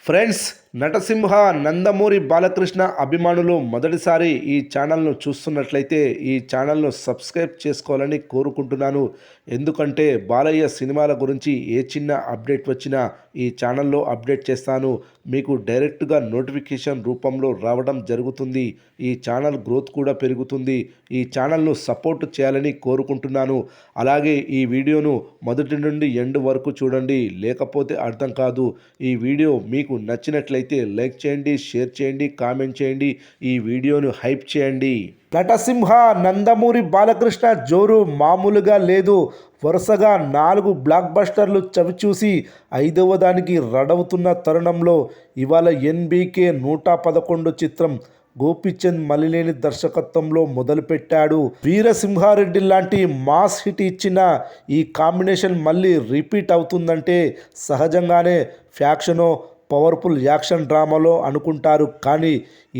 Friends, నటసింహ నందమూరి బాలకృష్ణ అభిమానులు మొదటిసారి ఈ ఛానల్ను చూస్తున్నట్లయితే ఈ ఛానల్ను సబ్స్క్రైబ్ చేసుకోవాలని కోరుకుంటున్నాను. ఎందుకంటే బాలయ్య సినిమాల గురించి ఏ చిన్న అప్డేట్ వచ్చినా ఈ ఛానల్లో అప్డేట్ చేస్తాను. మీకు డైరెక్ట్గా నోటిఫికేషన్ రూపంలో రావడం జరుగుతుంది. ఈ ఛానల్ గ్రోత్ కూడా పెరుగుతుంది. ఈ ఛానల్ను సపోర్ట్ చేయాలని కోరుకుంటున్నాను. అలాగే ఈ వీడియోను మొదటి నుండి ఎండ్ వరకు చూడండి, లేకపోతే అర్థం కాదు. ఈ వీడియో మీకు నచ్చినట్లయితే లైక్ చేయండి, షేర్ చేయండి, కామెంట్ చేయండి, ఈ వీడియోను హైప్ చేయండి. నటసింహ నందమూరి బాలకృష్ణ జోరు మామూలుగా లేదు. వరుసగా 4 బ్లాక్ బస్టర్లు చవిచూసి 5వ దానికి రడవుతున్న తరుణంలో ఇవాళ ఎన్బీకే 111 చిత్రం గోపీచంద్ మలినేని దర్శకత్వంలో మొదలుపెట్టాడు. వీరసింహారెడ్డి లాంటి మాస్ హిట్ ఇచ్చిన ఈ కాంబినేషన్ మళ్ళీ రిపీట్ అవుతుందంటే సహజంగానే ఫ్యాక్షనో పవర్ఫుల్ యాక్షన్ డ్రామాలో అనుకుంటారు. కానీ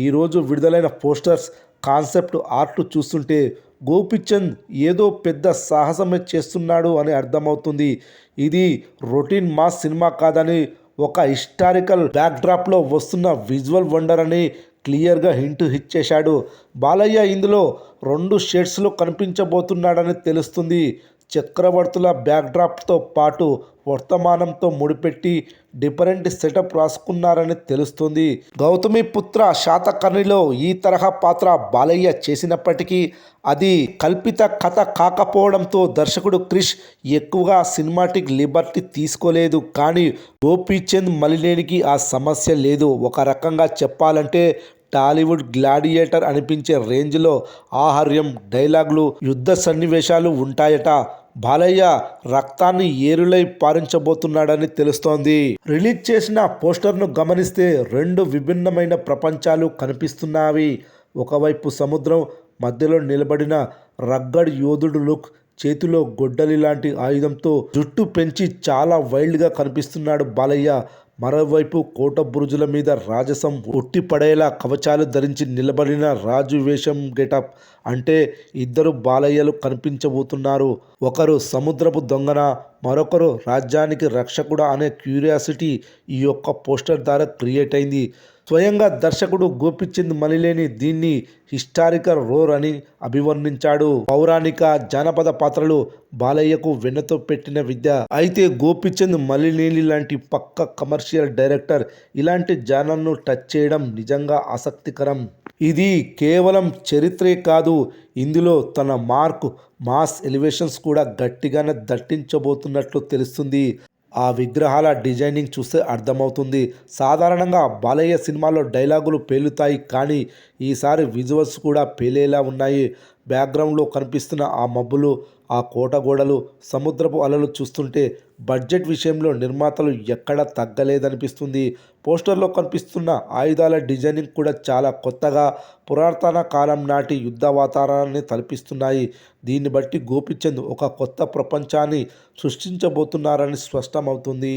ఈరోజు విడుదలైన పోస్టర్స్, కాన్సెప్ట్ ఆర్ట్ చూస్తుంటే గోపీచంద్ ఏదో పెద్ద సాహసమే చేస్తున్నాడు అని అర్థమవుతుంది. ఇది రొటీన్ మాస్ సినిమా కాదని, ఒక హిస్టారికల్ బ్యాక్డ్రాప్లో వస్తున్న విజువల్ వండర్ అని క్లియర్గా హింట్ ఇచ్చేశాడు. బాలయ్య ఇందులో 2 షేడ్స్లో కనిపించబోతున్నాడని తెలుస్తుంది. చక్రవర్తుల బ్యాక్డ్రాప్తో పాటు వర్తమానంతో ముడిపెట్టి డిఫరెంట్ సెటప్ రాసుకున్నారని తెలుస్తుంది. గౌతమి పుత్ర శాతకర్ణిలో ఈ తరహా పాత్ర బాలయ్య చేసినప్పటికీ అది కల్పిత కథ కాకపోవడంతో దర్శకుడు క్రిష్ ఎక్కువగా సినిమాటిక్ లిబర్టీ తీసుకోలేదు. కానీ గోపీచంద్ మలినేనికి ఆ సమస్య లేదు. ఒక రకంగా చెప్పాలంటే టాలీవుడ్ గ్లాడియేటర్ అనిపించే రేంజ్లో ఆహార్యం, డైలాగులు, యుద్ధ సన్నివేశాలు ఉంటాయట. బాలయ్య రక్తాన్ని ఏరులై పారించబోతున్నాడని తెలుస్తోంది. రిలీజ్ చేసిన పోస్టర్ను గమనిస్తే 2 విభిన్నమైన ప్రపంచాలు కనిపిస్తున్నాయి. ఒకవైపు సముద్రం, మధ్యలో నిలబడిన రగ్గడ్ యోధుడు లుక్, చేతిలో గొడ్డలి లాంటి ఆయుధంతో జుట్టు పెంచి చాలా వైల్డ్గా కనిపిస్తున్నాడు బాలయ్య. మరోవైపు కోట బురుజుల మీద రాజసం ఉట్టిపడేలా కవచాలు ధరించి నిలబడిన రాజు వేషం గెటప్. అంటే ఇద్దరు బాలయ్యలు కనిపించబోతున్నారు. ఒకరు సముద్రపు దొంగన, మరొకరు రాజ్యానికి రక్షకుడా అనే క్యూరియాసిటీ ఈ యొక్క పోస్టర్ ద్వారా క్రియేట్ అయింది. స్వయంగా దర్శకుడు గోపీచంద్ మలినేని దీన్ని హిస్టారికల్ రోర్ అని అభివర్ణించాడు. పౌరాణిక, జానపద పాత్రలు బాలయ్యకు వెన్నతో పెట్టిన విద్య. అయితే గోపీచంద్ మలినేని లాంటి పక్క కమర్షియల్ డైరెక్టర్ ఇలాంటి జానర్ను టచ్ చేయడం నిజంగా ఆసక్తికరం. ఇది కేవలం చరిత్రే కాదు, ఇందులో తన మార్క్, మాస్ ఎలివేషన్స్ కూడా గట్టిగానే దట్టించబోతున్నట్లు తెలుస్తుంది. ఆ విగ్రహాల డిజైనింగ్ చూస్తే అర్థమవుతుంది. సాధారణంగా బాలయ్య సినిమాలో డైలాగులు పేలుతాయి, కానీ ఈసారి విజువల్స్ కూడా పేలేలా ఉన్నాయి. బ్యాక్గ్రౌండ్లో కనిపిస్తున్న ఆ మబ్బులు, ఆ కోట గోడలు, సముద్రపు అలలు చూస్తుంటే బడ్జెట్ విషయంలో నిర్మాతలు ఎక్కడా తగ్గలేదనిపిస్తుంది. పోస్టర్లో కనిపిస్తున్న ఆయుధాల డిజైనింగ్ కూడా చాలా కొత్తగా, పురాతన కాలం నాటి యుద్ధ వాతావరణాన్ని తలపిస్తున్నాయి. దీన్ని బట్టి గోపీచంద్ ఒక కొత్త ప్రపంచాన్ని సృష్టించబోతున్నారని స్పష్టమవుతుంది.